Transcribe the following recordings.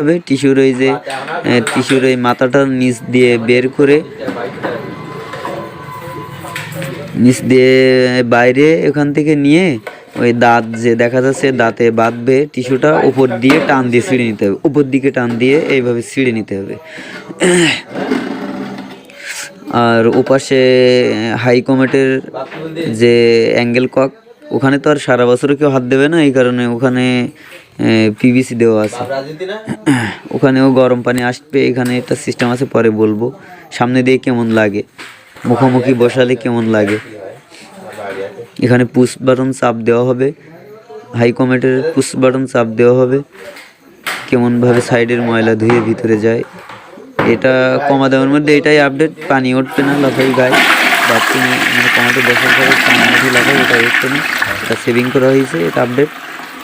হবে টিস্যুর ওই মাথাটার নিচ দিয়ে বের করে বাইরে এখান থেকে নিয়ে ওই দাঁত যে দেখা যাচ্ছে দাঁতে বাঁধবে টিস্যুটা উপর দিয়ে টান দিয়ে ছিঁড়ে নিতে হবে, উপর দিকে টান দিয়ে এইভাবে ছিঁড়ে নিতে হবে। আর ওপাশে হাই কমেটের যে অ্যাঙ্গেল কক, ওখানে তো আর সারা বছরও কেউ হাত দেবে না, এই কারণে ওখানে পিভিসি দেওয়া আছে। ওখানেও গরম পানি আসবে, এখানে একটা সিস্টেম আছে, পরে বলবো। সামনে দিয়ে কেমন লাগে, মুখোমুখি বসালে কেমন লাগে। এখানে পুশ বাটন চাপ দেওয়া হবে, হাই কমেটের পুশ বাটন চাপ দেওয়া হবে, কেমনভাবে সাইডের ময়লা ধুয়ে ভিতরে যায়। এটা কমা দেওয়ার মধ্যে এটাই আপডেট, পানি উঠবে না লাফাই গায়ে, বাথরুমে মানে কমাতে বসার পরে পানি উঠে লাফাই, এটা উঠবে না, এটা সেভিং করা হয়েছে, এটা আপডেট।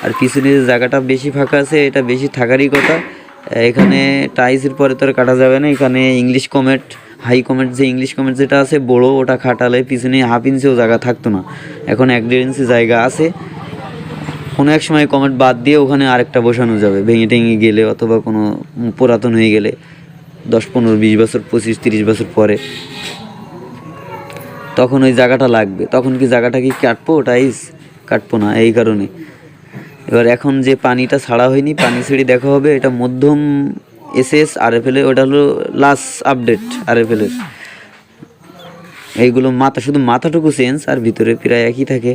আর পিছনে যে জায়গাটা বেশি ফাঁকা আছে, এটা বেশি থাকারই কথা। এখানে টাইসের পরে তো আর কাটা যাবে না, এখানে ইংলিশ কমেট হাই কমেট যে ইংলিশ কমেট যেটা আছে বড়, ওটা খাটালে পিছনে 1/2 ইঞ্চিও জায়গা থাকতো না, এখন 1-1.5 ইঞ্চি জায়গা আছে। কোনো এক সময় কমেট বাদ দিয়ে ওখানে আরেকটা বসানো যাবে, ভেঙে টেঙে গেলে অথবা কোনো পুরাতন হয়ে গেলে 10-15-20 বছর 25-30 বছর পরে তখন ওই জায়গাটা লাগবে, তখন কি জায়গাটা কি কাটবো? টাইস কাটবো না, এই কারণে। এবার এখন যে পানিটা ছাড়া হয়নি, পানি ছেড়ে দেখা হবে। এটা মধ্যম এসএস আরএফএল, ওটা হলো লাস্ট আপডেট আরএফএলের। এইগুলো শুধু মাথাটুকু চেঞ্জ, আর ভিতরে প্রায় একই থাকে।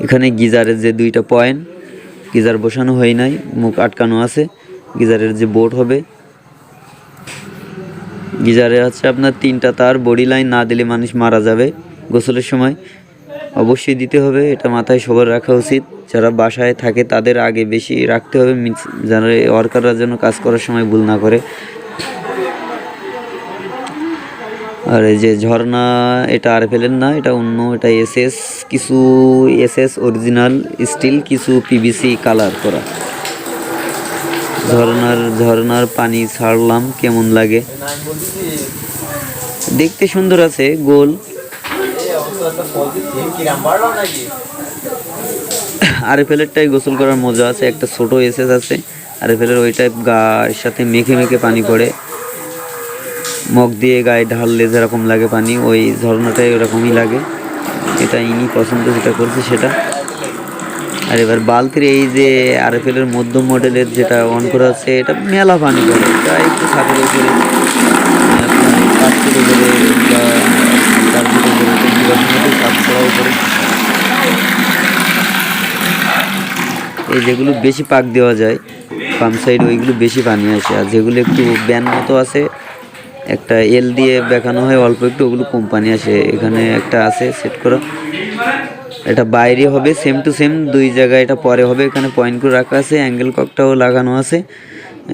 এখানে গিজারের যে 2টা পয়েন্ট, গিজার বসানো হয় নাই, মুখ আটকানো আছে। গিজারের যে বোর্ড হবে, গিজারে হচ্ছে আপনার 3টা তার, বডি লাইন না দিলে মানুষ মারা যাবে। গোসলের সময় অবশ্যই দিতে হবে, এটা মাথায় সবার রাখা উচিত। যারা বাসায় থাকে তাদের আগে বেশি রাখতে হবে, যারা ওয়ার্কাররা যেন কাজ করার সময় ভুল না করে। আর এই যে ঝর্ণা, এটা আরএফএলের না, এটা অন্য, এটা এসএস, কিছু এসএস অরিজিনাল স্টিল, কিছু পিভিসি কালার করা। ঝর্ণার পানি ছাড়লাম, কেমন লাগে দেখতে, সুন্দর আছে, গোল। আরএফএলেরটাই গোসল করার মজা আছে। একটা ছোট এসএস আছে আরএফএলের, ওইটাই গায়ের সাথে মেখে পানি পড়ে, মগ দিয়ে গায়ে ঢাললে যেরকম লাগে পানি, ওই ঝর্ণাটাই ওরকমই লাগে। এটা ইনি পছন্দ যেটা করছে সেটা। আর এবার বালতির এই যে আরএফএলের মধ্যম মডেলের যেটা অন করা আছে, এটা মেলা পানি পড়ে, প্রায় একটু ছাদের উপরে, আপনার 5 ফুট উপরে বা 4 ফুট উপরে, 20% ছাদ করা উপরে। এই যেগুলো বেশি পাক দেওয়া যায় পাম্প সাইড, ওইগুলো বেশি পানি আসে। আর যেগুলো একটু ব্যান মতো আছে, একটা এল দিয়ে বেঁকানো হয় অল্প একটু, ওগুলো কম পানি আসে। এখানে একটা আছে সেট করা, এটা বাইরে হবে সেম টু সেম, 2 জায়গায় এটা পরে হবে। এখানে পয়েন্ট করে রাখা আছে, অ্যাঙ্গেল ককটাও লাগানো আছে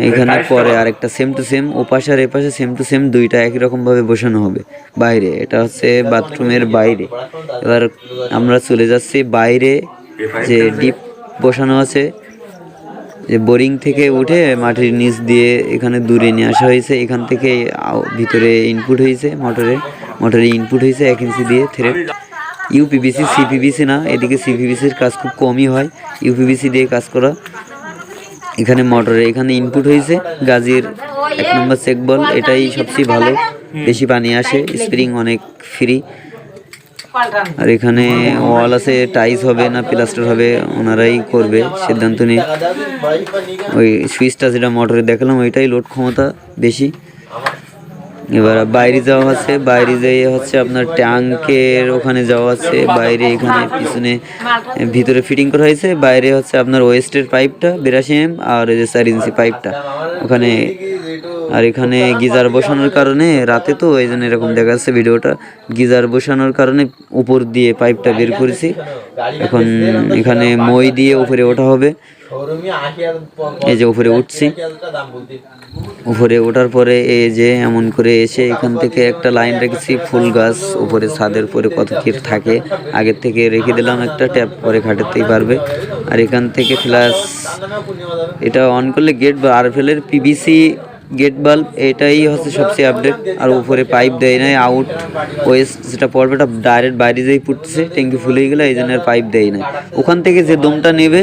এখানে। পরে আরেকটা সেম টু সেম, ওপাশে আর এপাশে সেম টু সেম, 2টা একই রকমভাবে বসানো হবে বাইরে। এটা হচ্ছে বাথরুমের বাইরে। এবার আমরা চলে যাচ্ছি বাইরে, যে ডিপ বসানো আছে, যে বোরিং থেকে উঠে মাটির নিচ দিয়ে এখানে দূরে নিয়ে আসা হয়েছে। এখান থেকে ভিতরে ইনপুট হয়েছে, মোটরে ইনপুট হয়েছে 1 ইঞ্চি দিয়ে থ্রেড। ইউপিভিসি, সিপিভিসি না, এদিকে সিপিভিসির কাজ খুব কমই হয়, ইউপিভিসি দিয়ে কাজ করা। এখানে মোটরে এখানে ইনপুট হয়েছে গাজির 1 নম্বর চেক বল, এটাই সবচেয়ে ভালো, বেশি পানি আসে, স্প্রিং অনেক ফ্রি। আর এখানে ওয়াল আছে, টাইস হবে না প্লাস্টার হবে ওনারাই করবে, সিদ্ধান্ত নেই। ওই সুইচটা যেটা মোটরে দেখালাম, ওইটাই লোড ক্ষমতা বেশি। এবার বাইরে যাওয়া আছে, বাইরে যেয়ে হচ্ছে আপনার ট্যাঙ্কের ওখানে যাওয়া আছে বাইরে। এখানে পিছনে ভিতরে ফিটিং করা হয়েছে, বাইরে হচ্ছে আপনার ওয়েস্টের পাইপটা 82 mm, আর এই যে 4 ইঞ্চি পাইপটা ওখানে। আর এখানে গিজার বসানোর কারণে রাতে তো এই জন্য এরকম দেখা যাচ্ছে ভিডিওটা, গিজার বসানোর কারণে উপর দিয়ে পাইপটা বের করেছি। এখন এখানে মই দিয়ে উপরে ওঠা হবে, এই যে উপরে উঠছি। উপরে ওঠার পরে এই যে এমন করে এসে এখান থেকে একটা লাইন রেখেছি, ফুল গাছ উপরে ছাদের উপরে কত কি থাকে আগের থেকে রেখে দিলাম, একটা ট্যাপ পরে খাটাতেই পারবে। আর এখান থেকে ফ্ল্যাশ, এটা অন করলে গেট বা আরএফএলের পিভিসি গেট বাল্ব, এটাই হচ্ছে সবচেয়ে আপডেট। আর উপরে পাইপ দেয় নাই, আউট ওয়েস্ট যেটা পড়বে এটা ডাইরেক্ট বাইরে যেই পড়তেছে, ট্যাঙ্কি ফুলে গেলে এই জন্য আর পাইপ দেয় না। ওখান থেকে যে দমটা নেবে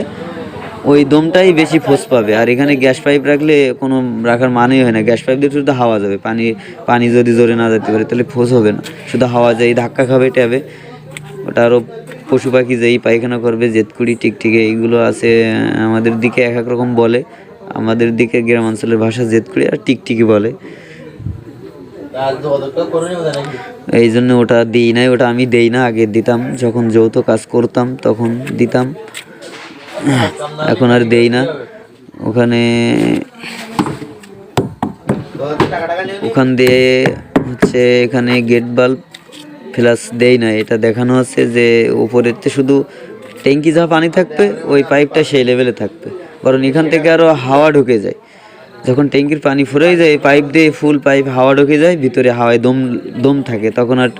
ওই দমটাই বেশি ফোর্স পাবে। আর এখানে গ্যাস পাইপ রাখলে কোনো রাখার মানেই হয় না, গ্যাস পাইপ দিয়ে শুধু হাওয়া যাবে, পানি পানি যদি জোরে না যেতে পারে তাহলে ফোর্স হবে না, শুধু হাওয়া যায়, ধাক্কা খাবে ট্যাবে। ওটা আরও পশু পাখি যেই পায়খানা করবে, জেতকুড়ি টিকটিকে এইগুলো আছে, আমাদের দিকে এক এক রকম বলে, আমাদের দিকে গ্রামাঞ্চলের ভাষা জেতকুড়ি আর টিকটিকি বলে। এই জন্য ওটা দিই নাই, ওটা আমি দেই না, আগে দিতাম যখন যৌথ কাজ করতাম তখন দিতাম, এখন আর দেই না। ওখানে ওখান দিয়ে হচ্ছে এখানে গেট বাল্ব ফ্ল্যাশ দেই না, এটা দেখানো হচ্ছে যে উপরেতে শুধু ট্যাঙ্কি যা পানি থাকবে ওই পাইপটা সেই লেভেলে থাকবে, কারণ এখান থেকে আরও হাওয়া ঢুকে যায়, যখন ট্যাঙ্কির পানি ফুরিয়ে যায় পাইপ দিয়ে ফুল পাইপ হাওয়া ঢুকে যায়, ভিতরে হাওয়ায় দম দম থাকে, তখন আর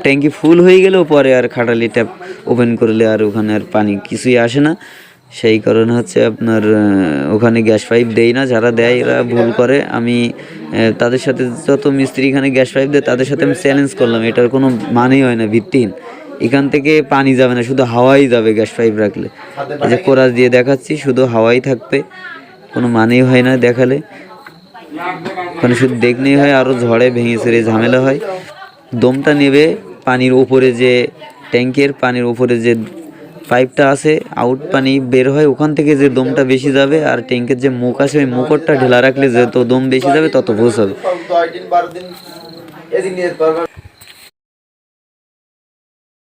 ট্যাঙ্কি ফুল হয়ে গেলেও পরে আর খাটালি ট্যাপ ওপেন করলে আর ওখানে আর পানি কিছুই আসে না। সেই কারণে হচ্ছে আপনার ওখানে গ্যাস পাইপ দেই না, যারা দেয় এরা ভুল করে। আমি তাদের সাথে, যত মিস্ত্রি এখানে গ্যাস পাইপ দেয় তাদের সাথে আমি চ্যালেঞ্জ করলাম, এটার কোনো মানেই হয় না, ভিত্তিহীন। এখান থেকে পানি যাবে না, শুধু হাওয়াই যাবে গ্যাস পাইপ রাখলে। এই যে কোরাস দিয়ে দেখাচ্ছি, শুধু হাওয়াই থাকবে, কোনো মানেই হয় না দেখালে, ওখানে শুধু দেখলেই হয়, আরও ঝড়ে ভেঙে ছেড়ে ঝামেলা হয়। দমটা নেবে পানির উপরে, যে ট্যাঙ্কের পানির উপরে যে পাইপটা আছে, আউট পানি বের হয় ওখান থেকে, যে দমটা বেশি যাবে, আর ট্যাঙ্কের যে মুখ আছে ওই মুখটা ঢেলা রাখলে যত দম বেশি যাবে তত ভোজ হবে।